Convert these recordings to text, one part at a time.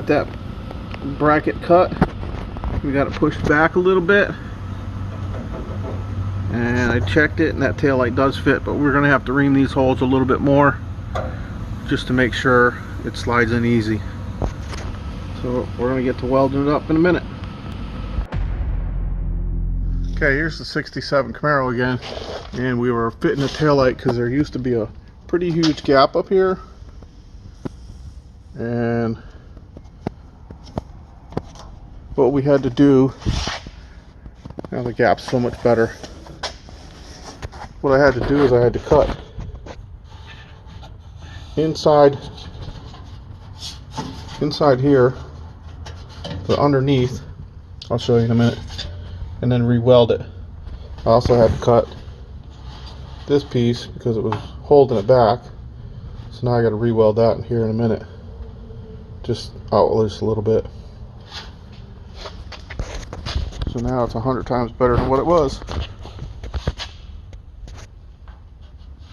got that bracket cut. We got it pushed back a little bit, and I checked it, and that tail light does fit, but we're gonna have to ream these holes a little bit more just to make sure it slides in easy. So we're gonna get to welding it up in a minute. Okay, here's the 67 Camaro again, and we were fitting the tail light because there used to be a pretty huge gap up here, and what we had to do, now the gap's so much better. What I had to do is I had to cut inside here, the underneath, I'll show you in a minute, and then re-weld it. I also had to cut this piece because it was holding it back, so now I got to re-weld that in here in a minute, just out loose a little bit. So now it's 100 times better than what it was.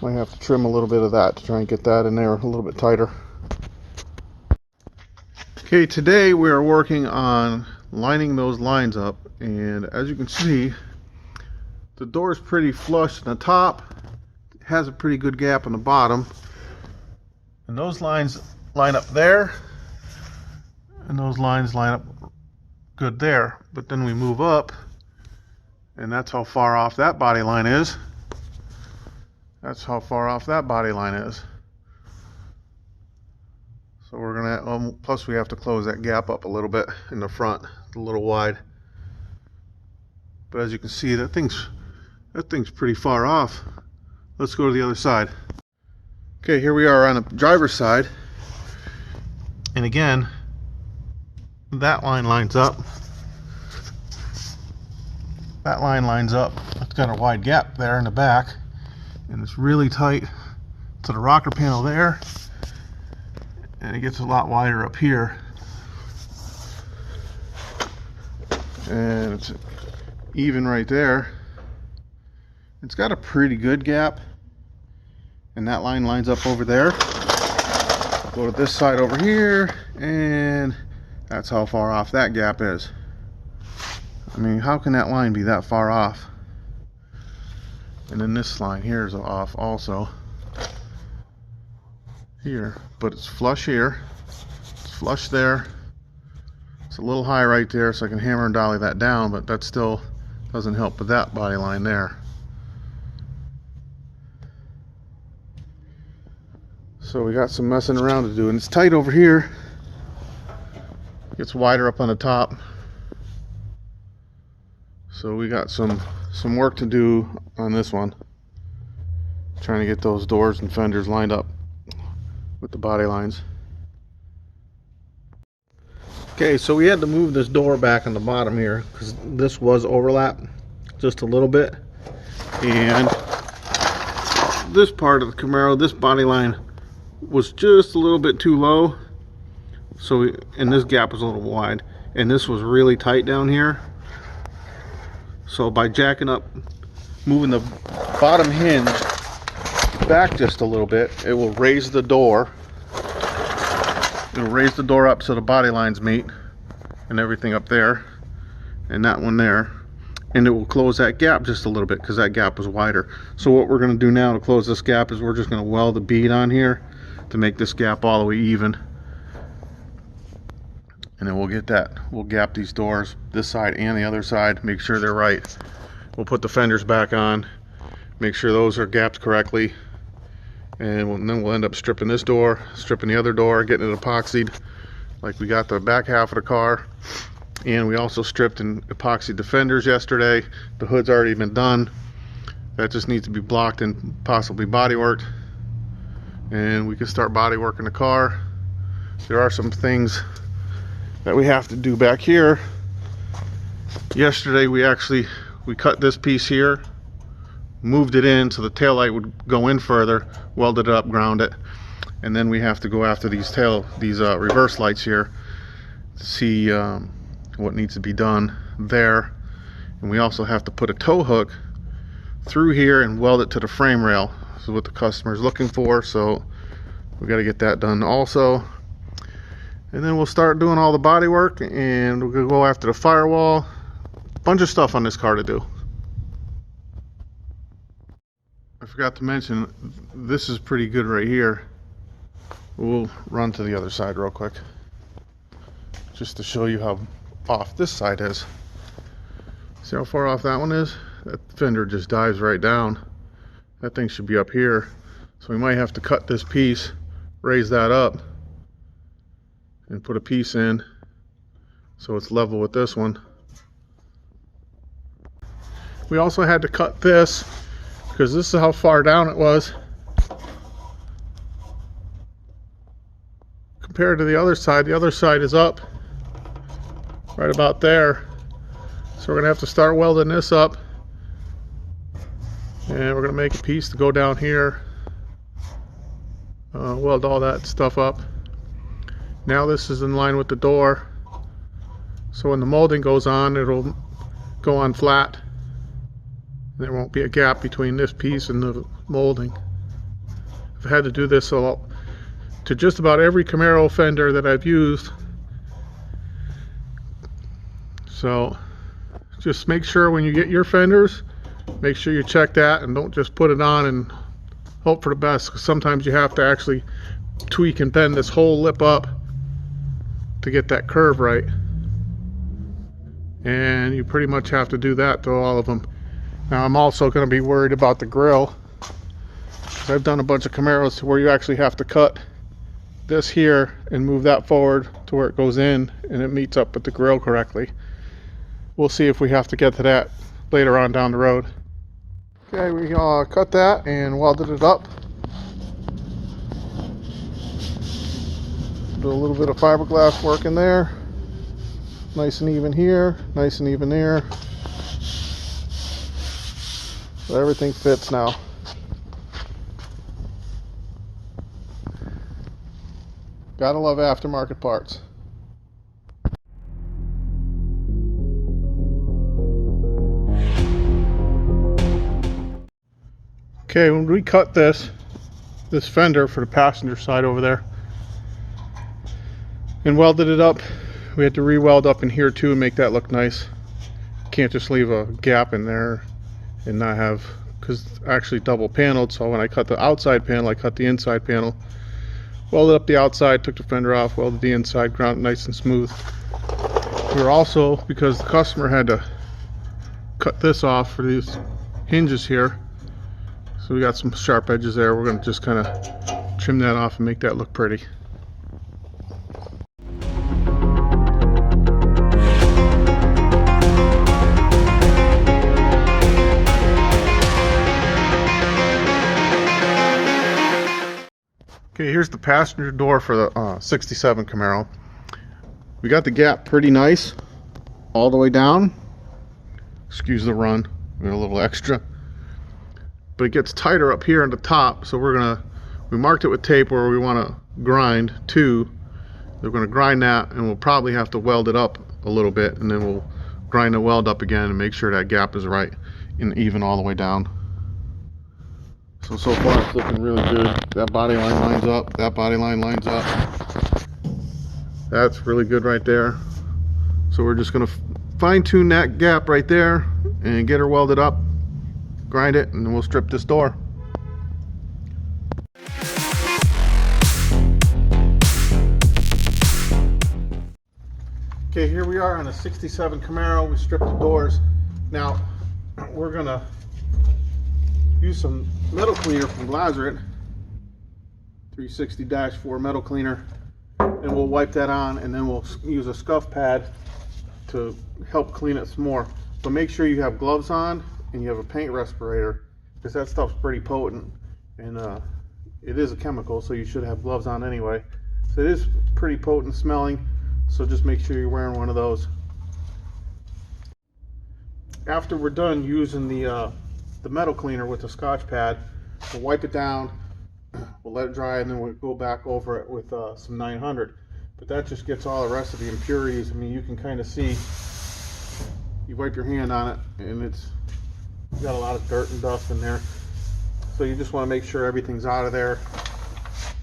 Might have to trim a little bit of that to try and get that in there a little bit tighter. Okay, today we are working on lining those lines up, and as you can see, the door is pretty flush on the top. It has a pretty good gap on the bottom, and those lines line up there, and those lines line up good there. But then we move up, and that's how far off that body line is. That's how far off that body line is. So we're gonna, plus we have to close that gap up a little bit in the front, a little wide. But as you can see, that thing's pretty far off. Let's go to the other side. Okay, here we are on the driver's side, and again, that line lines up. That line lines up. It's got a wide gap there in the back, and it's really tight to the rocker panel there, and it gets a lot wider up here, and it's even right there. It's got a pretty good gap, and that line lines up over there. Go to this side over here, and that's how far off that gap is. I mean, how can that line be that far off? And then this line here is off also. Here, but it's flush here. It's flush there. It's a little high right there, so I can hammer and dolly that down, but that still doesn't help with that body line there. So we got some messing around to do, and it's tight over here. Gets wider up on the top. So we got some work to do on this one. Trying to get those doors and fenders lined up with the body lines. Okay, so we had to move this door back on the bottom here because this was overlapped just a little bit, and this part of the Camaro, this body line was just a little bit too low, so and this gap was a little wide, and this was really tight down here. So by jacking up, moving the bottom hinge back just a little bit, it will raise the door. It'll raise the door up so the body lines meet and everything up there, and that one there, and it will close that gap just a little bit because that gap was wider. So what we're going to do now to close this gap is we're just going to weld the bead on here to make this gap all the way even, and then we'll gap these doors, this side and the other side, make sure they're right. We'll put the fenders back on, make sure those are gapped correctly, and then we'll end up stripping this door, stripping the other door, getting it epoxied like we got the back half of the car. And we also stripped and epoxied the fenders yesterday. The hood's already been done. That just needs to be blocked and possibly body worked, and we can start body working the car. There are some things that we have to do back here. Yesterday we cut this piece here, moved it in so the taillight would go in further, welded it up, ground it, and then we have to go after these reverse lights here to see what needs to be done there. And we also have to put a tow hook through here and weld it to the frame rail. This is what the customer is looking for, so we got to get that done also. And then we'll start doing all the body work, and we're gonna go after the firewall. Bunch of stuff on this car to do. I forgot to mention, this is pretty good right here. We'll run to the other side real quick, just to show you how off this side is. See how far off that one is? That fender just dives right down. That thing should be up here. So we might have to cut this piece, raise that up, and put a piece in so it's level with this one. We also had to cut this because this is how far down it was compared to the other side. The other side is up right about there. So we're gonna have to start welding this up, and we're gonna make a piece to go down here, weld all that stuff up. Now this is in line with the door, so when the molding goes on, it'll go on flat. There won't be a gap between this piece and the molding. I've had to do this a lot to just about every Camaro fender that I've used. So just make sure when you get your fenders, make sure you check that and don't just put it on and hope for the best, because sometimes you have to actually tweak and bend this whole lip up to get that curve right. And you pretty much have to do that to all of them. Now I'm also going to be worried about the grill. I've done a bunch of Camaros where you actually have to cut this here and move that forward to where it goes in and it meets up with the grill correctly. We'll see if we have to get to that later on down the road. Okay, we cut that and welded it up. Do a little bit of fiberglass work in there. Nice and even here, nice and even there. So everything fits now. Gotta love aftermarket parts. Okay, when we cut this fender for the passenger side over there and welded it up, we had to re-weld up in here too and make that look nice. Can't just leave a gap in there and not have, because it's actually double paneled, so when I cut the outside panel, I cut the inside panel. Welded up the outside, took the fender off, welded the inside, ground it nice and smooth. We were also, because the customer had to cut this off for these hinges here, so we got some sharp edges there. We're going to just kind of trim that off and make that look pretty. Okay, here's the passenger door for the 67 Camaro. We got the gap pretty nice all the way down. Excuse the run, we got a little extra. But it gets tighter up here on the top, so we marked it with tape where we want to grind to. We're going to grind that, and we'll probably have to weld it up a little bit, and then we'll grind the weld up again and make sure that gap is right and even all the way down. So far it's looking really good. That body line lines up, that body line lines up. That's really good right there. So we're just going to fine tune that gap right there and get her welded up, grind it, and then we'll strip this door. Okay, here we are on a 67 Camaro. We stripped the doors. Now we're going to use some metal cleaner from Lazaret, 360-4 metal cleaner, and we'll wipe that on, and then we'll use a scuff pad to help clean it some more. But make sure you have gloves on and you have a paint respirator, because that stuff's pretty potent, and it is a chemical, so you should have gloves on anyway. So it is pretty potent smelling, so just make sure you're wearing one of those. After we're done using the metal cleaner with the Scotch pad, we'll wipe it down, we'll let it dry, and then we'll go back over it with some 900. But that just gets all the rest of the impurities. I mean, you can kind of see, you wipe your hand on it and it's got a lot of dirt and dust in there. So you just want to make sure everything's out of there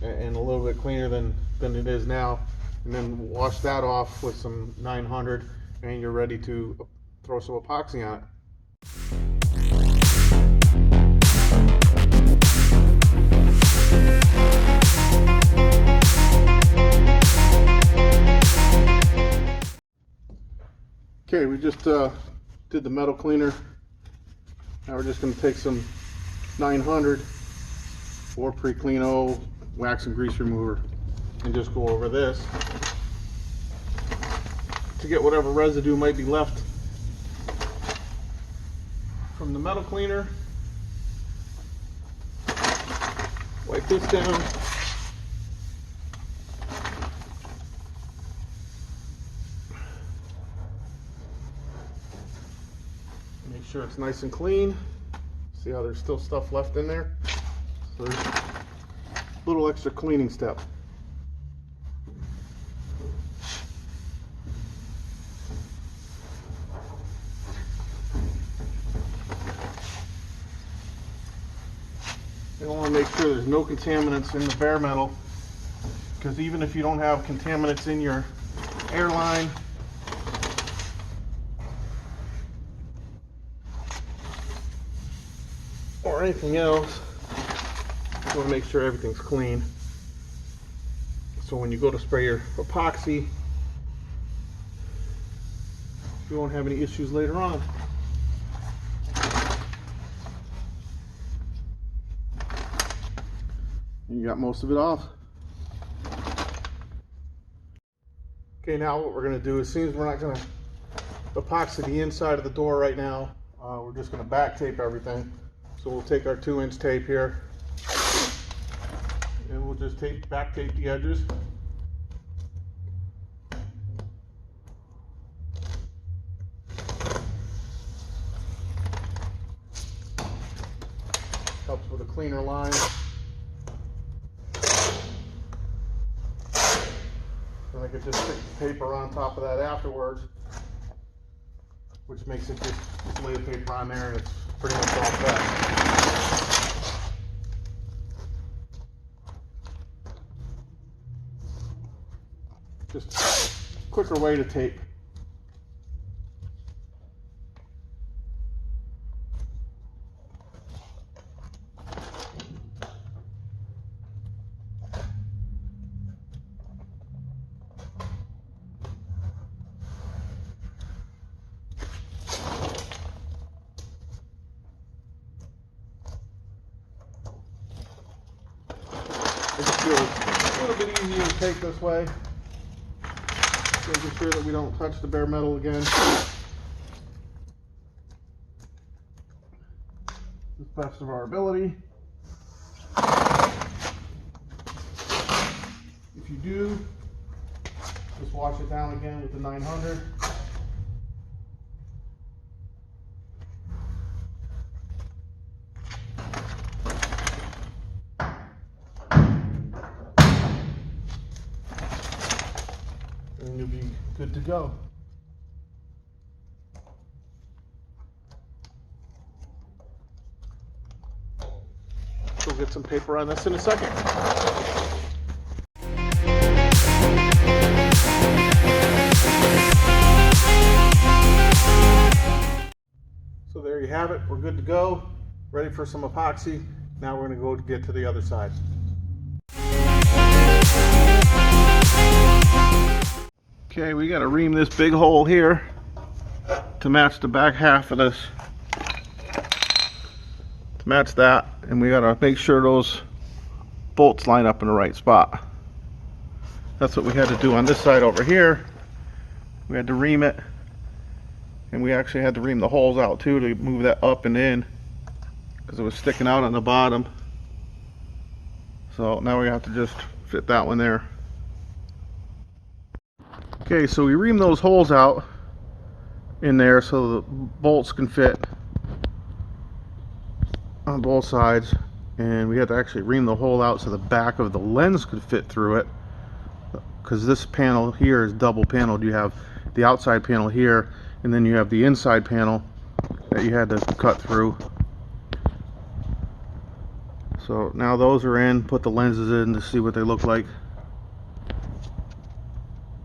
and a little bit cleaner than it is now. and then wash that off with some 900, and you're ready to throw some epoxy on it. Okay, we just did the metal cleaner. Now we're just going to take some 900 or pre-cleano wax and grease remover and just go over this to get whatever residue might be left from the metal cleaner. Wipe this down. Make sure it's nice and clean. See how there's still stuff left in there? So there's a little extra cleaning step. You want to make sure there's no contaminants in the bare metal, because even if you don't have contaminants in your airline, or anything else, you want to make sure everything's clean. So when you go to spray your epoxy, you won't have any issues later on. You got most of it off. Okay, now what we're going to do is, since we're not going to epoxy the inside of the door right now, we're just going to back tape everything. So we'll take our 2-inch tape here and we'll just back tape the edges. Helps with a cleaner line. And I could just stick the paper on top of that afterwards, which makes it just lay the paper on there and it's pretty much all set. Just a quicker way to tape. It feels a little bit easier to take this way, making sure that we don't touch the bare metal again. To the best of our ability. If you do, just wash it down again with the 900. And you'll be good to go. We'll get some paper on this in a second. So there you have it. We're good to go. Ready for some epoxy. Now we're going to go get to the other side. Okay, we got to ream this big hole here to match the back half of this. To match that, and we got to make sure those bolts line up in the right spot. That's what we had to do on this side over here. We had to ream it, and we actually had to ream the holes out too to move that up and in, because it was sticking out on the bottom. So now we have to just fit that one there. Okay, so we ream those holes out in there so the bolts can fit on both sides, and we had to actually ream the hole out so the back of the lens could fit through it, because this panel here is double paneled. You have the outside panel here, and then you have the inside panel that you had to cut through. So now those are in. Put the lenses in to see what they look like.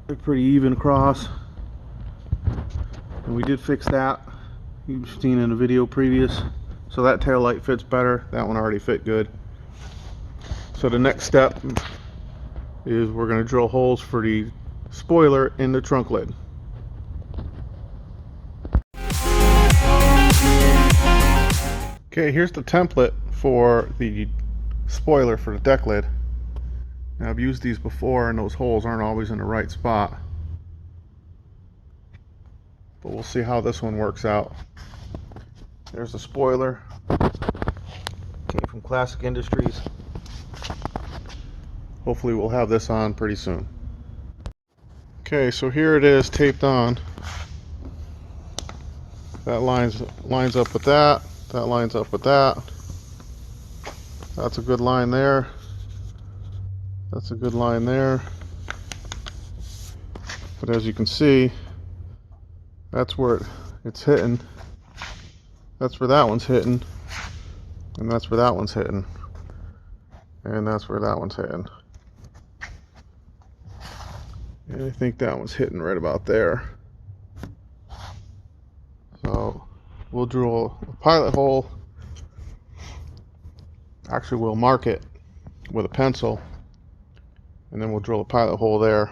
They're pretty even across, and we did fix that. You've seen in the video previous. So that tail light fits better. That one already fit good. So the next step is we're going to drill holes for the spoiler in the trunk lid. Okay, here's the template for the spoiler for the deck lid. Now, I've used these before and those holes aren't always in the right spot, but we'll see how this one works out. There's the spoiler. Came from Classic Industries. Hopefully we'll have this on pretty soon. Okay, so here it is taped on. That lines up with that. That lines up with that. That's a good line there. That's a good line there. But as you can see, that's where it's hitting. That's where that one's hitting. And that's where that one's hitting. And that's where that one's hitting. And I think that one's hitting right about there. So we'll drill a pilot hole. Actually, we'll mark it with a pencil, and then we'll drill a pilot hole there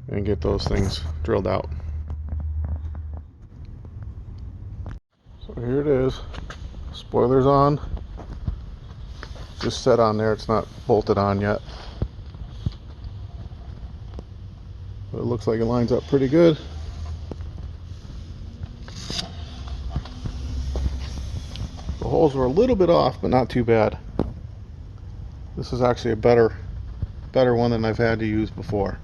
and get those things drilled out. So here it is. Spoiler's on. Just set on there. It's not bolted on yet. But it looks like it lines up pretty good. The holes were a little bit off, but not too bad. This is actually a better one than I've had to use before.